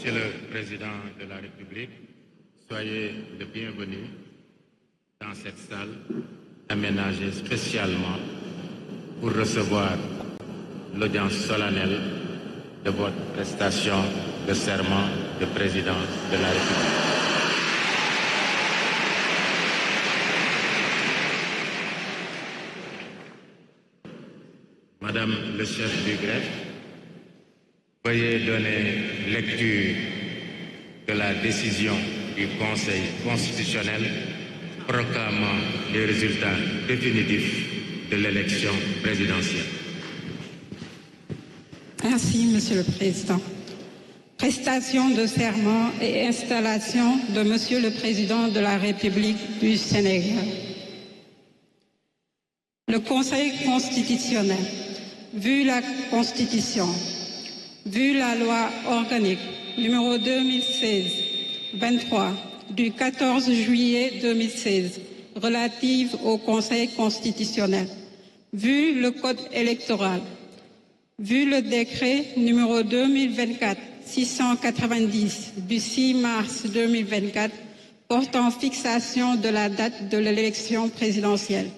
Monsieur le Président de la République, soyez le bienvenu dans cette salle aménagée spécialement pour recevoir l'audience solennelle de votre prestation de serment de président de la République. Madame le chef du greffe, veuillez donner lecture de la décision du Conseil constitutionnel proclamant les résultats définitifs de l'élection présidentielle. Merci, Monsieur le Président. Prestation de serment et installation de Monsieur le Président de la République du Sénégal. Le Conseil constitutionnel, vu la Constitution, vu la loi organique numéro 2016-23 du 14 juillet 2016 relative au Conseil constitutionnel, vu le Code électoral, vu le décret numéro 2024-690 du 6 mars 2024 portant fixation de la date de l'élection présidentielle,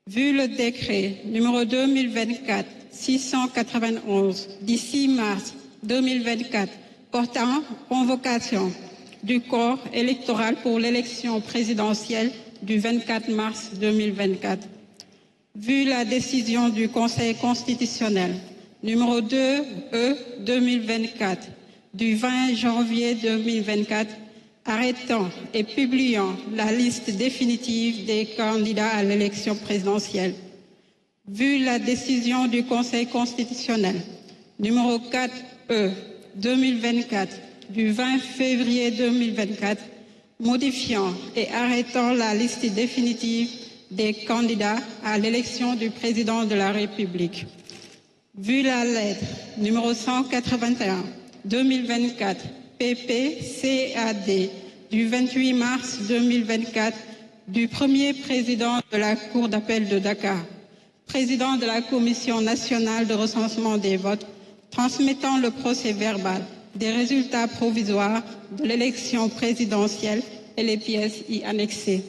vu le décret numéro 2024-691 du 6 mars 2024 portant convocation du corps électoral pour l'élection présidentielle du 24 mars 2024, vu la décision du Conseil constitutionnel numéro 2E 2024 du 20 janvier 2024 arrêtant et publiant la liste définitive des candidats à l'élection présidentielle, vu la décision du Conseil constitutionnel numéro 4E 2024 du 20 février 2024 modifiant et arrêtant la liste définitive des candidats à l'élection du président de la République, vu la lettre numéro 181 2024 PPCAD du 28 mars 2024 du premier président de la Cour d'appel de Dakar, président de la Commission nationale de recensement des votes, transmettant le procès-verbal des résultats provisoires de l'élection présidentielle et les pièces y annexées.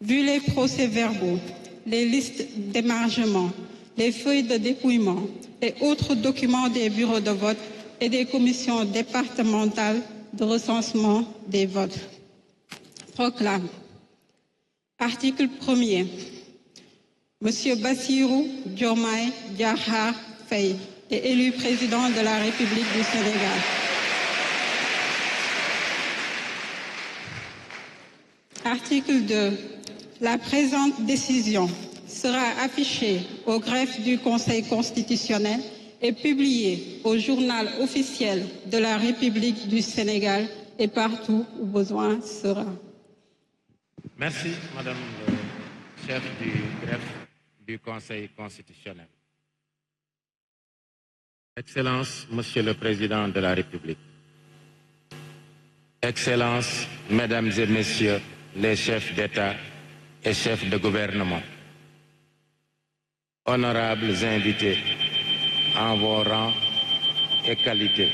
Vu les procès-verbaux, les listes d'émargement, les feuilles de dépouillement et autres documents des bureaux de vote et des commissions départementales de recensement des votes. Proclame. Article 1er. Monsieur Bassirou Diomaye Diakhar Faye est élu président de la République du Sénégal. Article 2. La présente décision sera affichée au greffe du Conseil constitutionnel et publiée au journal officiel de la République du Sénégal et partout où besoin sera. Merci, Madame le chef du greffe du Conseil constitutionnel. Excellences, Monsieur le Président de la République. Excellences, Mesdames et Messieurs les chefs d'État et chefs de gouvernement. Honorables invités en vos rangs et qualités.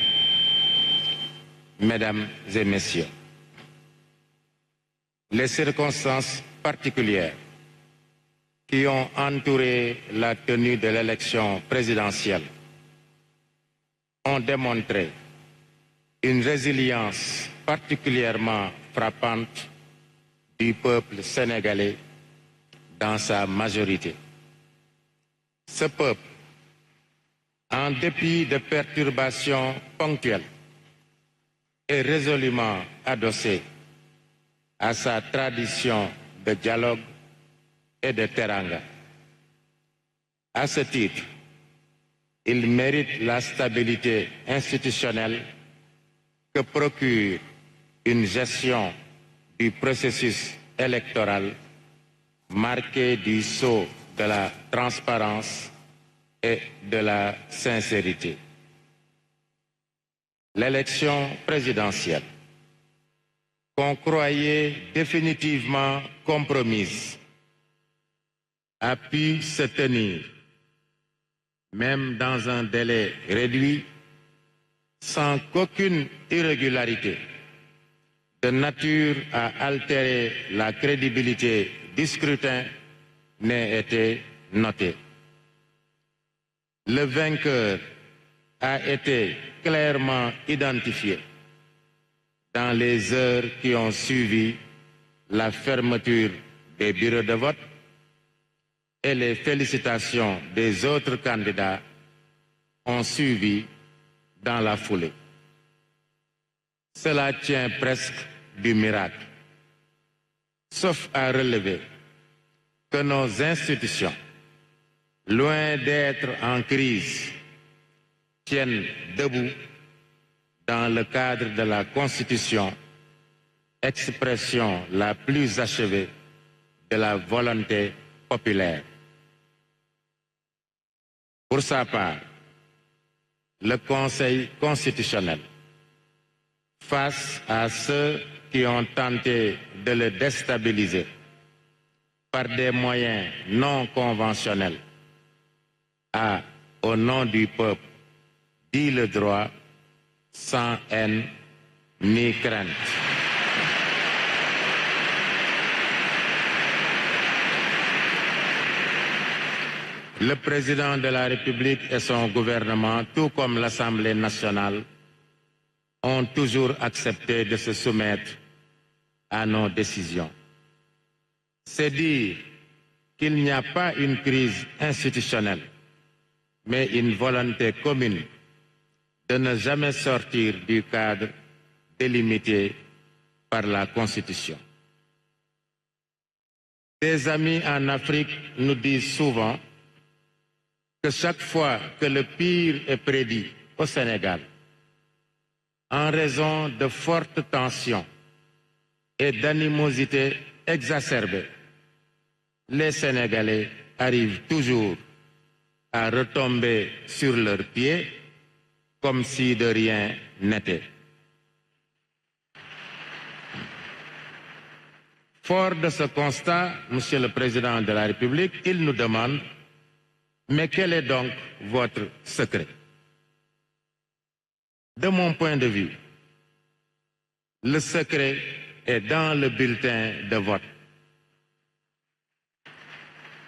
Mesdames et Messieurs, les circonstances particulières qui ont entouré la tenue de l'élection présidentielle ont démontré une résilience particulièrement frappante du peuple sénégalais dans sa majorité. Ce peuple, en dépit de perturbations ponctuelles, est résolument adossé à sa tradition de dialogue et de teranga. À ce titre, il mérite la stabilité institutionnelle que procure une gestion du processus électoral marquée du sceau de la transparence et de la sincérité. L'élection présidentielle, qu'on croyait définitivement compromise, a pu se tenir, même dans un délai réduit, sans qu'aucune irrégularité de nature à altérer la crédibilité du scrutin n'ait été notée. Le vainqueur a été clairement identifié dans les heures qui ont suivi la fermeture des bureaux de vote et les félicitations des autres candidats ont suivi dans la foulée. Cela tient presque du miracle, sauf à relever que nos institutions, loin d'être en crise, tiennent debout dans le cadre de la Constitution, expression la plus achevée de la volonté populaire. Pour sa part, le Conseil constitutionnel, face à ceux qui ont tenté de le déstabiliser par des moyens non conventionnels, a, au nom du peuple, dit le droit sans haine ni crainte. Le président de la République et son gouvernement, tout comme l'Assemblée nationale, ont toujours accepté de se soumettre à nos décisions. C'est dire qu'il n'y a pas une crise institutionnelle, mais une volonté commune de ne jamais sortir du cadre délimité par la Constitution. Des amis en Afrique nous disent souvent que chaque fois que le pire est prédit au Sénégal, en raison de fortes tensions et d'animosités exacerbées, les Sénégalais arrivent toujours à retomber sur leurs pieds comme si de rien n'était. Fort de ce constat, Monsieur le Président de la République, il nous demande: mais quel est donc votre secret? De mon point de vue, le secret est dans le bulletin de vote.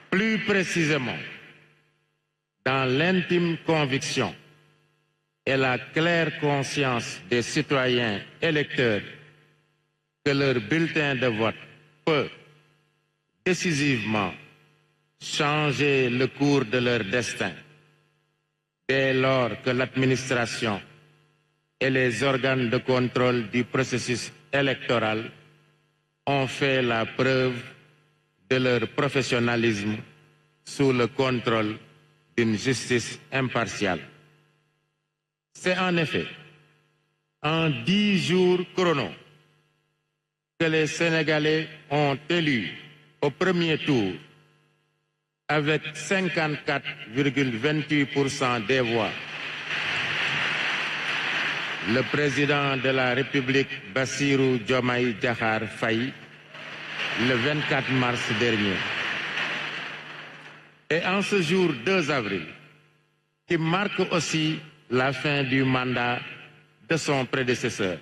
Plus précisément, dans l'intime conviction et la claire conscience des citoyens électeurs que leur bulletin de vote peut décisivement changer le cours de leur destin dès lors que l'administration et les organes de contrôle du processus électoral ont fait la preuve de leur professionnalisme sous le contrôle d'une justice impartiale. C'est en effet en 10 jours chrono que les Sénégalais ont élu au premier tour, avec 54,28% des voix, le président de la République Bassirou Diomaye Diakhar Faye le 24 mars dernier. Et en ce jour 2 avril, qui marque aussi la fin du mandat de son prédécesseur,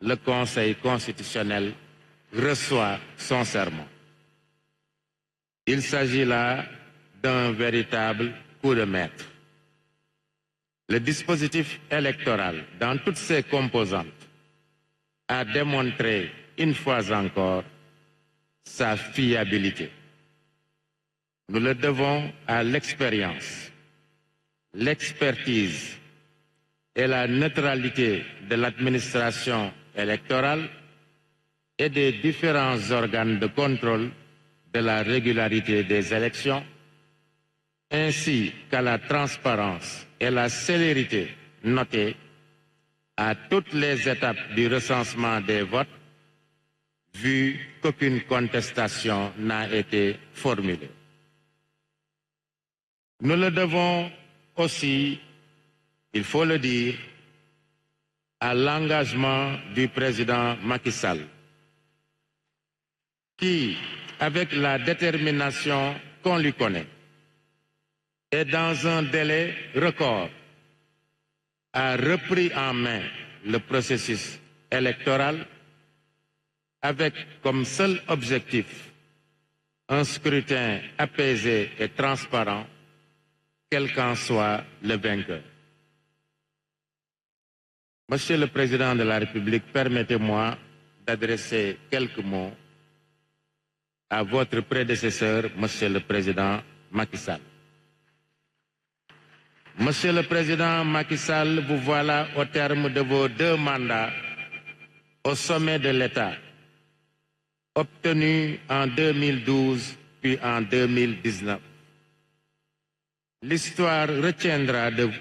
le Conseil constitutionnel reçoit son serment. Il s'agit là d'un véritable coup de maître. Le dispositif électoral, dans toutes ses composantes, a démontré une fois encore sa fiabilité. Nous le devons à l'expérience, l'expertise et la neutralité de l'administration électorale et des différents organes de contrôle de la régularité des élections, ainsi qu'à la transparence et la célérité notée à toutes les étapes du recensement des votes, vu qu'aucune contestation n'a été formulée. Nous le devons aussi, il faut le dire, à l'engagement du président Macky Sall, qui, avec la détermination qu'on lui connaît, et dans un délai record, a repris en main le processus électoral avec comme seul objectif un scrutin apaisé et transparent, quel qu'en soit le vainqueur. Monsieur le Président de la République, permettez-moi d'adresser quelques mots à votre prédécesseur, Monsieur le Président Macky Sall. Monsieur le Président Macky Sall, vous voilà au terme de vos 2 mandats au sommet de l'État, obtenus en 2012 puis en 2019. L'histoire retiendra de vous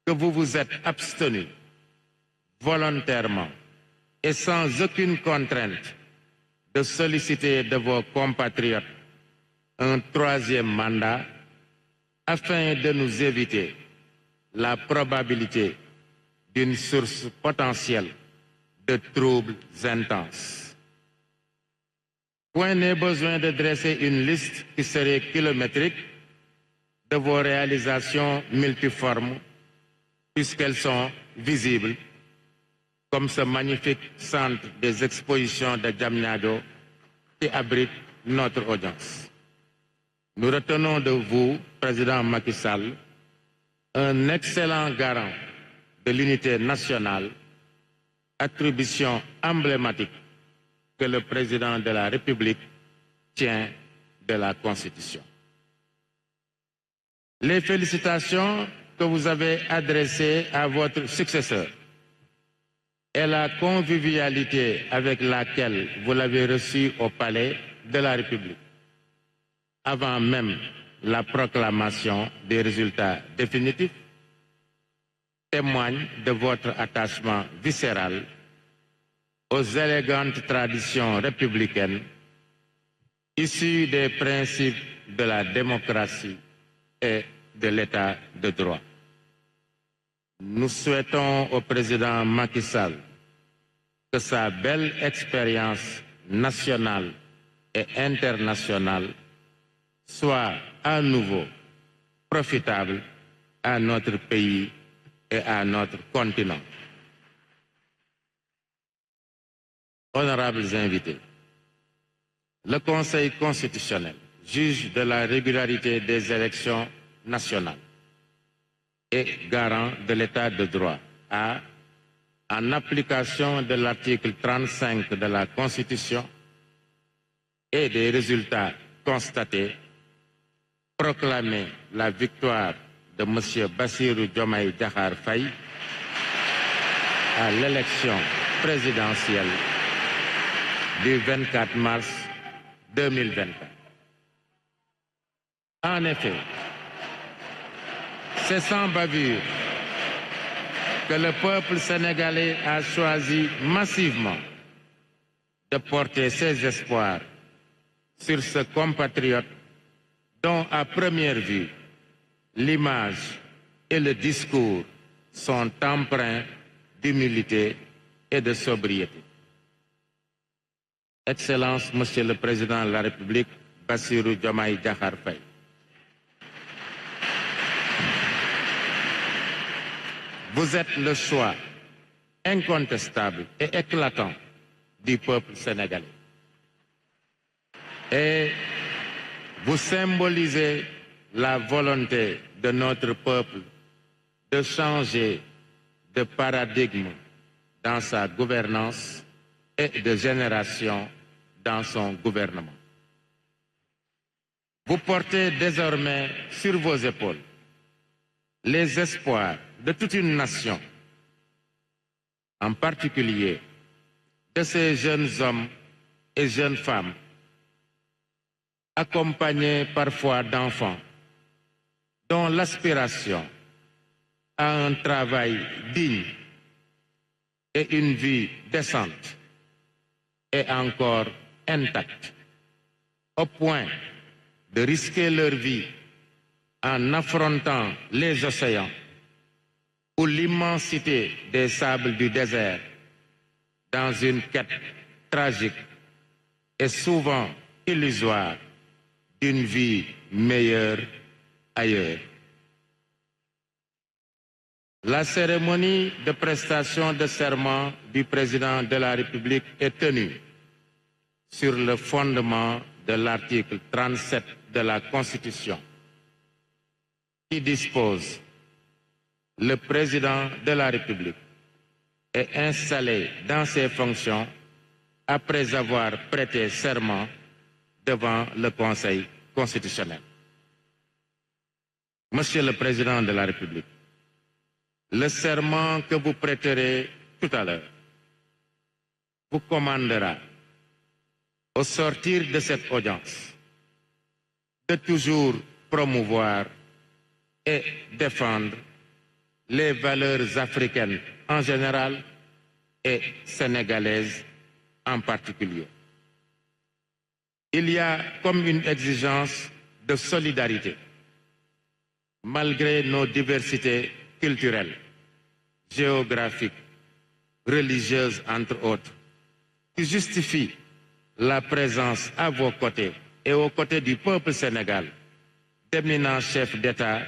que vous vous êtes abstenu volontairement et sans aucune contrainte de solliciter de vos compatriotes un 3e mandat afin de nous éviter la probabilité d'une source potentielle de troubles intenses. Point n'est besoin de dresser une liste qui serait kilométrique de vos réalisations multiformes, puisqu'elles sont visibles, comme ce magnifique centre des expositions de Diamniadio qui abrite notre audience. Nous retenons de vous, Président Macky Sall, un excellent garant de l'unité nationale, attribution emblématique que le Président de la République tient de la Constitution. Les félicitations que vous avez adressées à votre successeur et la convivialité avec laquelle vous l'avez reçu au Palais de la République, avant même la proclamation des résultats définitifs, témoignent de votre attachement viscéral aux élégantes traditions républicaines issues des principes de la démocratie et de l'État de droit. Nous souhaitons au président Macky Sall que sa belle expérience nationale et internationale soit à nouveau profitable à notre pays et à notre continent. Honorables invités, le Conseil constitutionnel, juge de la régularité des élections nationales et garant de l'État de droit, a, en application de l'article 35 de la Constitution et des résultats constatés, proclamé la victoire de M. Bassirou Diomaye Diakhar Faye à l'élection présidentielle du 24 mars 2024. En effet, c'est sans bavure que le peuple sénégalais a choisi massivement de porter ses espoirs sur ce compatriote dont, à première vue, l'image et le discours sont empreints d'humilité et de sobriété. Excellence, Monsieur le Président de la République, Bassirou Diomaye Diakhar Faye. Vous êtes le choix incontestable et éclatant du peuple sénégalais. Et vous symbolisez la volonté de notre peuple de changer de paradigme dans sa gouvernance et de génération dans son gouvernement. Vous portez désormais sur vos épaules les espoirs de toute une nation, en particulier de ces jeunes hommes et jeunes femmes, accompagnés parfois d'enfants, dont l'aspiration à un travail digne et une vie décente est encore intacte, au point de risquer leur vie en affrontant les océans ou l'immensité des sables du désert dans une quête tragique et souvent illusoire d'une vie meilleure ailleurs. La cérémonie de prestation de serment du président de la République est tenue sur le fondement de l'article 37 de la Constitution qui dispose: le président de la République est installé dans ses fonctions après avoir prêté serment devant le Conseil constitutionnel. Monsieur le Président de la République, le serment que vous prêterez tout à l'heure vous commandera, au sortir de cette audience, de toujours promouvoir et défendre les valeurs africaines en général et sénégalaises en particulier. Il y a comme une exigence de solidarité, malgré nos diversités culturelles, géographiques, religieuses entre autres, qui justifie la présence à vos côtés et aux côtés du peuple sénégal d'éminents chefs d'État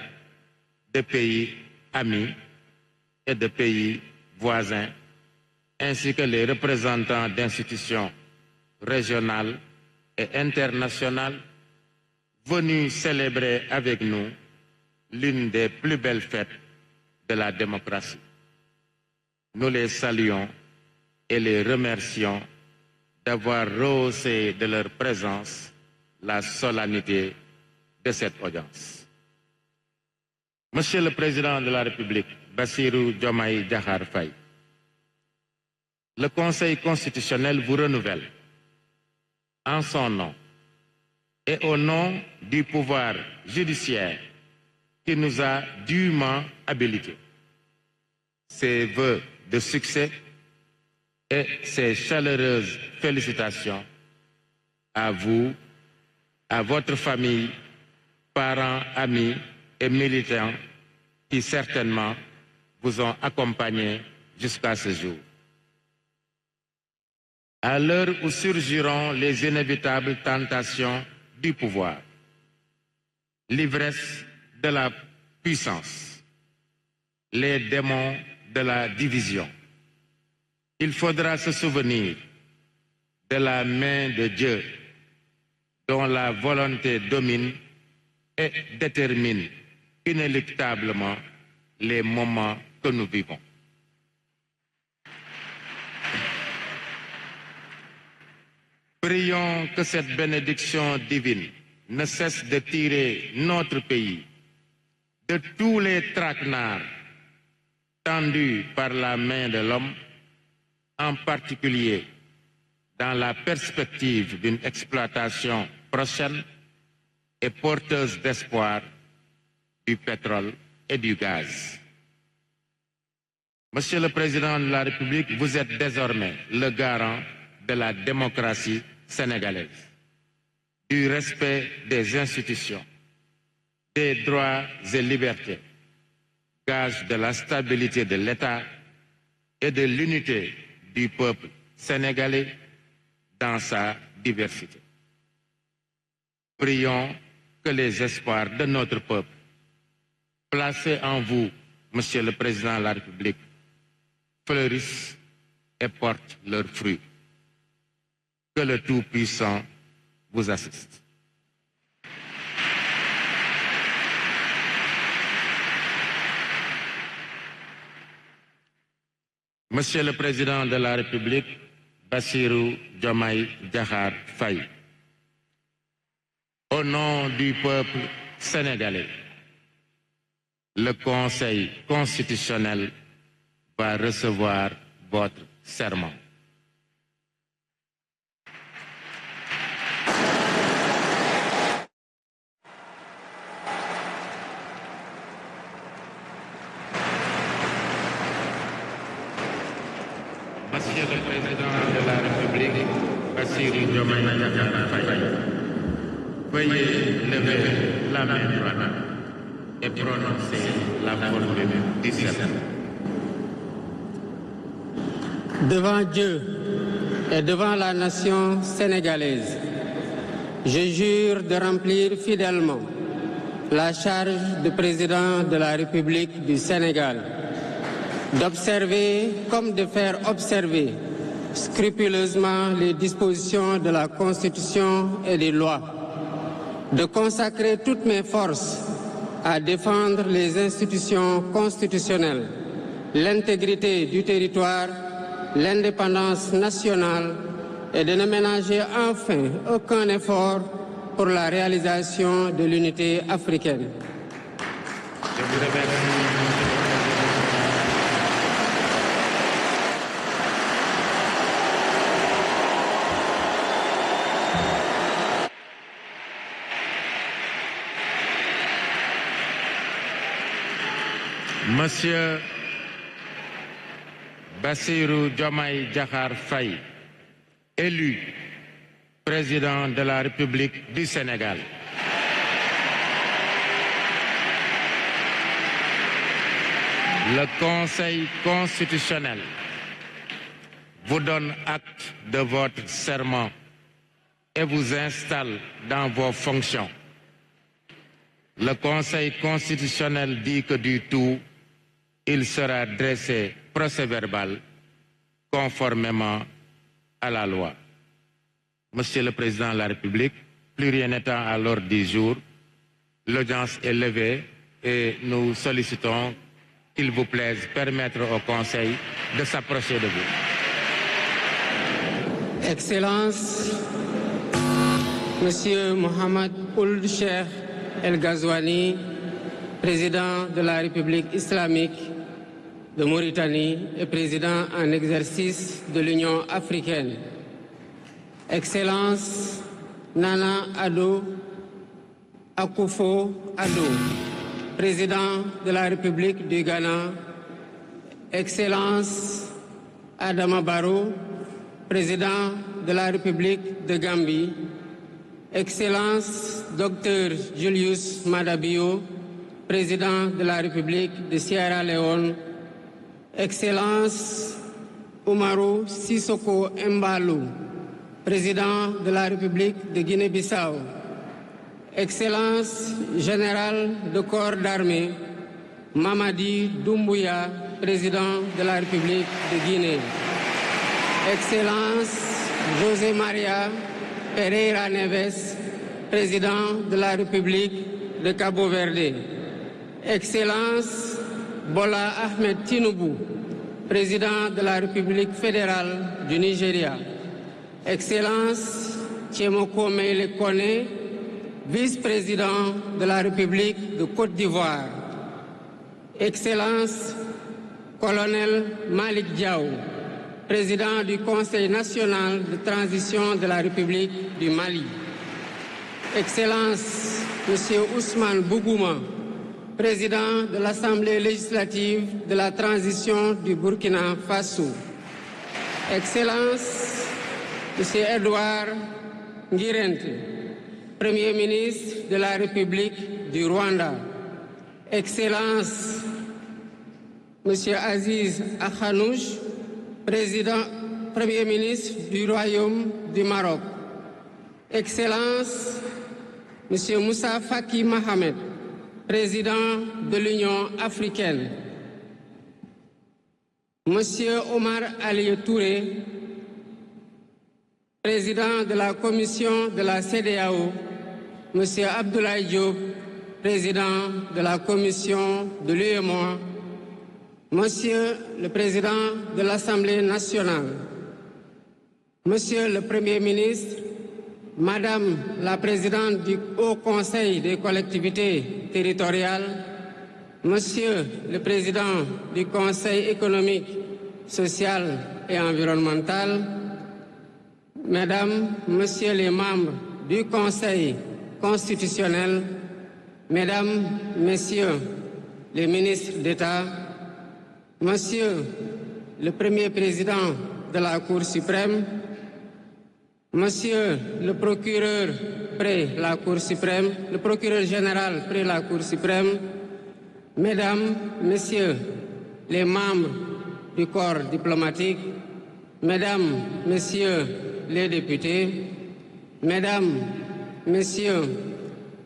de pays amis et de pays voisins, ainsi que les représentants d'institutions régionales et internationales venus célébrer avec nous l'une des plus belles fêtes de la démocratie. Nous les saluons et les remercions d'avoir rehaussé de leur présence la solennité de cette audience. Monsieur le Président de la République, Bassirou Diomaye Diakhar Faye, le Conseil constitutionnel vous renouvelle en son nom et au nom du pouvoir judiciaire qui nous a dûment habilités ses vœux de succès et ses chaleureuses félicitations à vous, à votre famille, parents, amis et militants qui certainement vous ont accompagnés jusqu'à ce jour. À l'heure où surgiront les inévitables tentations du pouvoir, l'ivresse de la puissance, les démons de la division, il faudra se souvenir de la main de Dieu dont la volonté domine et détermine inéluctablement les moments que nous vivons. Prions que cette bénédiction divine ne cesse de tirer notre pays de tous les traquenards tendus par la main de l'homme, en particulier dans la perspective d'une exploitation prochaine et porteuse d'espoir du pétrole et du gaz. Monsieur le Président de la République, vous êtes désormais le garant de la démocratie sénégalaise, du respect des institutions, des droits et libertés, gage de la stabilité de l'État et de l'unité du peuple sénégalais dans sa diversité. Prions que les espoirs de notre peuple, placés en vous, Monsieur le Président de la République, fleurissent et portent leurs fruits. Que le Tout-Puissant vous assiste. Monsieur le Président de la République, Bassirou Diomaye Diakhar Faye, au nom du peuple sénégalais, le Conseil constitutionnel va recevoir votre serment. Monsieur le Président de la République, Bassirou Diomaye Diakhar Faye, veuillez lever la main droite et prononcer la formule du serment. Devant Dieu et devant la nation sénégalaise, je jure de remplir fidèlement la charge de président de la République du Sénégal d'observer comme de faire observer scrupuleusement les dispositions de la Constitution et des lois, de consacrer toutes mes forces à défendre les institutions constitutionnelles, l'intégrité du territoire, l'indépendance nationale et de ne ménager enfin aucun effort pour la réalisation de l'unité africaine. Je vous remercie. Monsieur Bassirou Diomaye Diakhar Faye, élu président de la République du Sénégal. Le Conseil constitutionnel vous donne acte de votre serment et vous installe dans vos fonctions. Le Conseil constitutionnel dit que du tout, il sera dressé procès-verbal conformément à la loi. Monsieur le Président de la République, plus rien n'étant à l'ordre du jour, l'audience est levée et nous sollicitons qu'il vous plaise permettre au Conseil de s'approcher de vous. Excellences, Monsieur Mohamed Ould Cheikh El Ghazouani, président de la République islamique de Mauritanie et président en exercice de l'Union africaine. Excellence Nana Addo Akufo-Addo, président de la République du Ghana. Excellence Adama Barrow, président de la République de Gambie. Excellence Dr Julius Maada Bio, président de la République de Sierra Leone. Excellence Umaru Sissoko Embalou, président de la République de Guinée-Bissau. Excellence générale de corps d'armée Mamadi Doumbouya, président de la République de Guinée. Excellence José Maria Pereira Neves, président de la République de Cabo Verde. Excellence Bola Ahmed Tinubu, président de la République fédérale du Nigeria. Excellence Tchemoko Meïle Kone, vice-président de la République de Côte d'Ivoire. Excellence Colonel Malik Diaw, président du Conseil national de transition de la République du Mali. Excellence Monsieur Ousmane Bougouma, président de l'Assemblée législative de la transition du Burkina Faso. Excellence Monsieur Edouard Ngirente, Premier ministre de la République du Rwanda. Excellence Monsieur Aziz Akhanouch, Premier ministre du Royaume du Maroc. Excellence Monsieur Moussa Faki Mohamed, président de l'Union africaine. Monsieur Omar Ali Touré, président de la commission de la CEDEAO. Monsieur Abdoulaye Diop, président de la commission de l'UEMOA. Monsieur le président de l'Assemblée nationale. Monsieur le Premier ministre, Madame la présidente du Haut Conseil des collectivités territoriales, Monsieur le président du Conseil économique, social et environnemental, Mesdames, Messieurs les membres du Conseil constitutionnel, Mesdames, Messieurs les ministres d'État, Monsieur le Premier président de la Cour suprême, Monsieur le procureur près la Cour suprême, le procureur général près la Cour suprême, Mesdames, Messieurs les membres du corps diplomatique, Mesdames, Messieurs les députés, Mesdames, Messieurs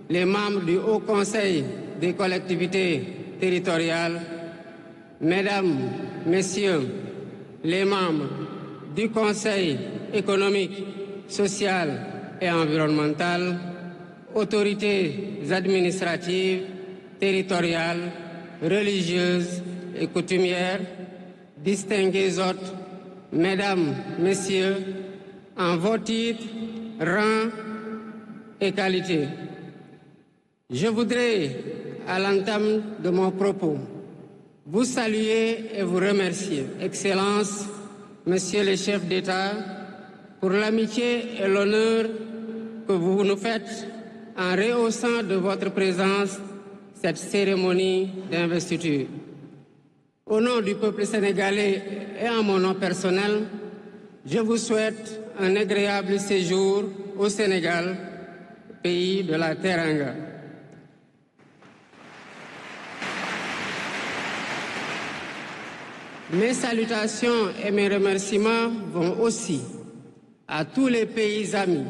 les membres du Haut Conseil des collectivités territoriales, Mesdames, Messieurs les membres du Conseil économique, social et environnemental, autorités administratives, territoriales, religieuses et coutumières, distingués hôtes, Mesdames, Messieurs, en vos titres, rangs et qualités. Je voudrais, à l'entame de mon propos, vous saluer et vous remercier, Excellences, Messieurs les chefs d'État, pour l'amitié et l'honneur que vous nous faites en rehaussant de votre présence cette cérémonie d'investiture. Au nom du peuple sénégalais et en mon nom personnel, je vous souhaite un agréable séjour au Sénégal, pays de la Teranga. Mes salutations et mes remerciements vont aussi à tous les pays amis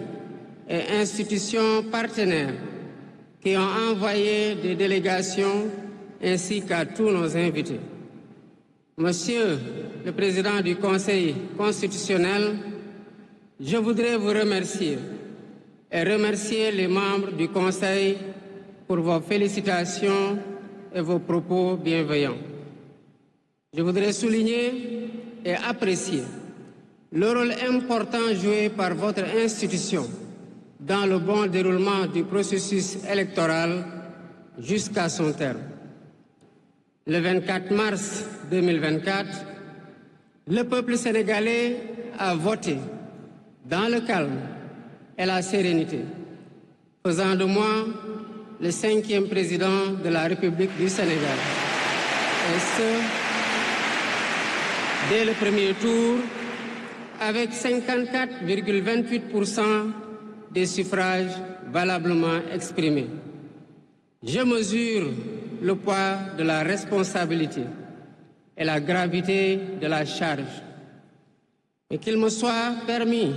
et institutions partenaires qui ont envoyé des délégations ainsi qu'à tous nos invités. Monsieur le Président du Conseil constitutionnel, je voudrais vous remercier et remercier les membres du Conseil pour vos félicitations et vos propos bienveillants. Je voudrais souligner et apprécier le rôle important joué par votre institution dans le bon déroulement du processus électoral jusqu'à son terme. Le 24 mars 2024, le peuple sénégalais a voté dans le calme et la sérénité, faisant de moi le 5e président de la République du Sénégal. Et ce, dès le premier tour, avec 54,28% des suffrages valablement exprimés. Je mesure le poids de la responsabilité et la gravité de la charge. Et qu'il me soit permis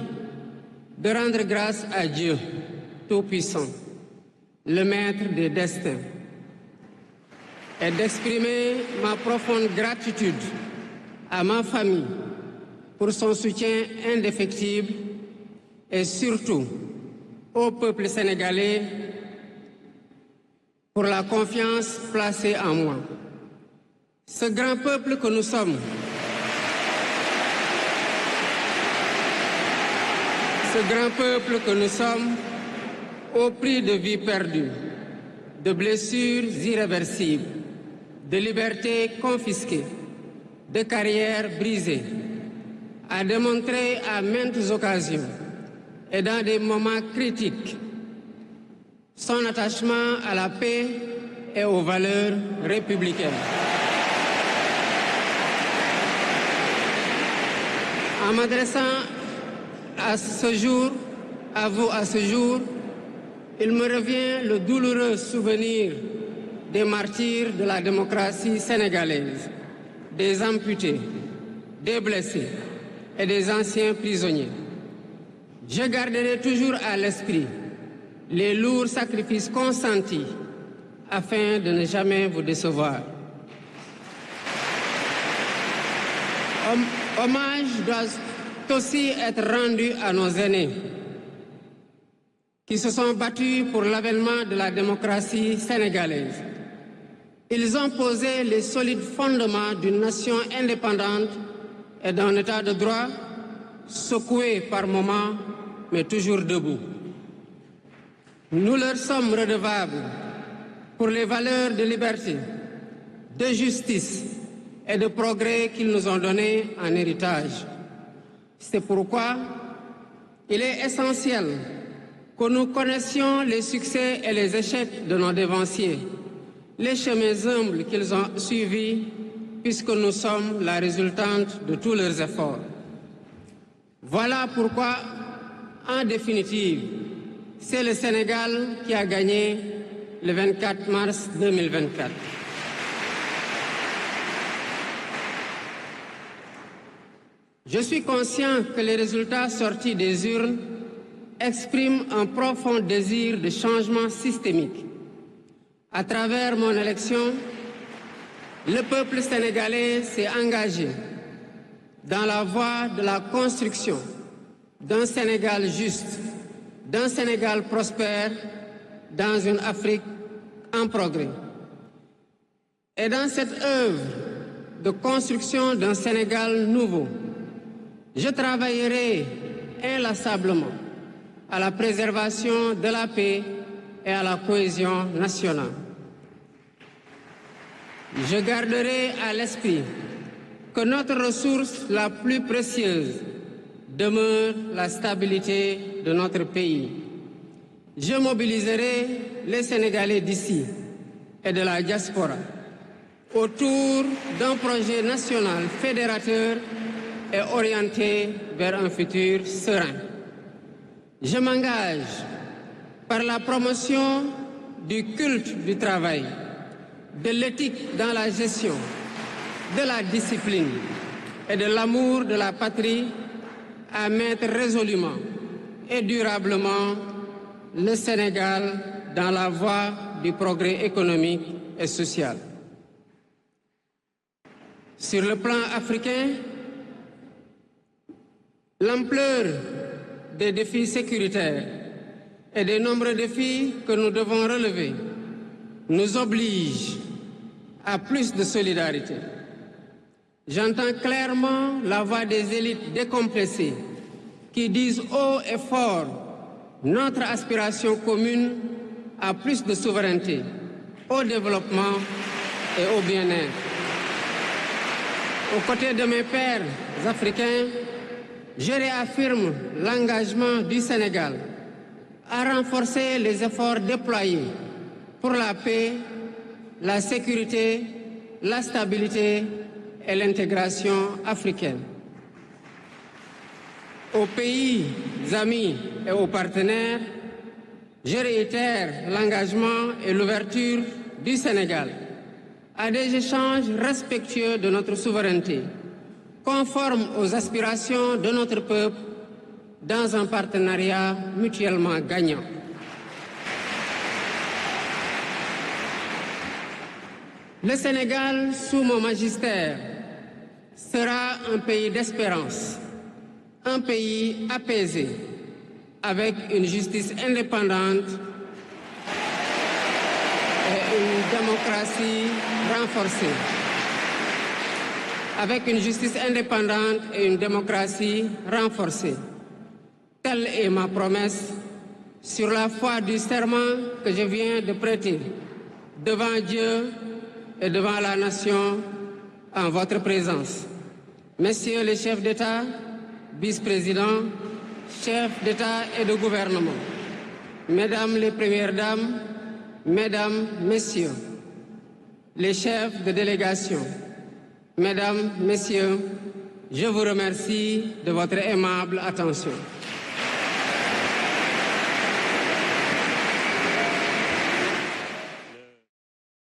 de rendre grâce à Dieu Tout-Puissant, le Maître des destins, et d'exprimer ma profonde gratitude à ma famille pour son soutien indéfectible et surtout au peuple sénégalais pour la confiance placée en moi. Ce grand peuple que nous sommes, au prix de vies perdues, de blessures irréversibles, de libertés confisquées, de carrières brisées, a démontré à maintes occasions et dans des moments critiques son attachement à la paix et aux valeurs républicaines. En m'adressant à vous à ce jour, il me revient le douloureux souvenir des martyrs de la démocratie sénégalaise, des amputés, des blessés et des anciens prisonniers. Je garderai toujours à l'esprit les lourds sacrifices consentis afin de ne jamais vous décevoir. Hommage doit aussi être rendu à nos aînés qui se sont battus pour l'avènement de la démocratie sénégalaise. Ils ont posé les solides fondements d'une nation indépendante et d'un état de droit secoué par moments, mais toujours debout. Nous leur sommes redevables pour les valeurs de liberté, de justice et de progrès qu'ils nous ont données en héritage. C'est pourquoi il est essentiel que nous connaissions les succès et les échecs de nos dévanciers, les chemins humbles qu'ils ont suivis, puisque nous sommes la résultante de tous leurs efforts. Voilà pourquoi, en définitive, c'est le Sénégal qui a gagné le 24 mars 2024. Je suis conscient que les résultats sortis des urnes expriment un profond désir de changement systémique. À travers mon élection, le peuple sénégalais s'est engagé dans la voie de la construction d'un Sénégal juste, d'un Sénégal prospère, dans une Afrique en progrès. Et dans cette œuvre de construction d'un Sénégal nouveau, je travaillerai inlassablement à la préservation de la paix et à la cohésion nationale. Je garderai à l'esprit que notre ressource la plus précieuse demeure la stabilité de notre pays. Je mobiliserai les Sénégalais d'ici et de la diaspora autour d'un projet national fédérateur et orienté vers un futur serein. Je m'engage par la promotion du culte du travail, de l'éthique dans la gestion, de la discipline et de l'amour de la patrie à mettre résolument et durablement le Sénégal dans la voie du progrès économique et social. Sur le plan africain, l'ampleur des défis sécuritaires et des nombreux défis que nous devons relever nous oblige à plus de solidarité. J'entends clairement la voix des élites décompressées qui disent haut et fort notre aspiration commune à plus de souveraineté, au développement et au bien-être. Aux côtés de mes pairs africains, je réaffirme l'engagement du Sénégal à renforcer les efforts déployés pour la paix, la sécurité, la stabilité et l'intégration africaine. Aux pays amis et aux partenaires, je réitère l'engagement et l'ouverture du Sénégal à des échanges respectueux de notre souveraineté, conformes aux aspirations de notre peuple, dans un partenariat mutuellement gagnant. Le Sénégal, sous mon magistère, sera un pays d'espérance, un pays apaisé, avec une justice indépendante et une démocratie renforcée. Avec une justice indépendante et une démocratie renforcée. Telle est ma promesse sur la foi du serment que je viens de prêter devant Dieu et devant la nation en votre présence. Messieurs les chefs d'État, vice-présidents, chefs d'État et de gouvernement, Mesdames les Premières Dames, Mesdames, Messieurs, les chefs de délégation, Mesdames, Messieurs, je vous remercie de votre aimable attention.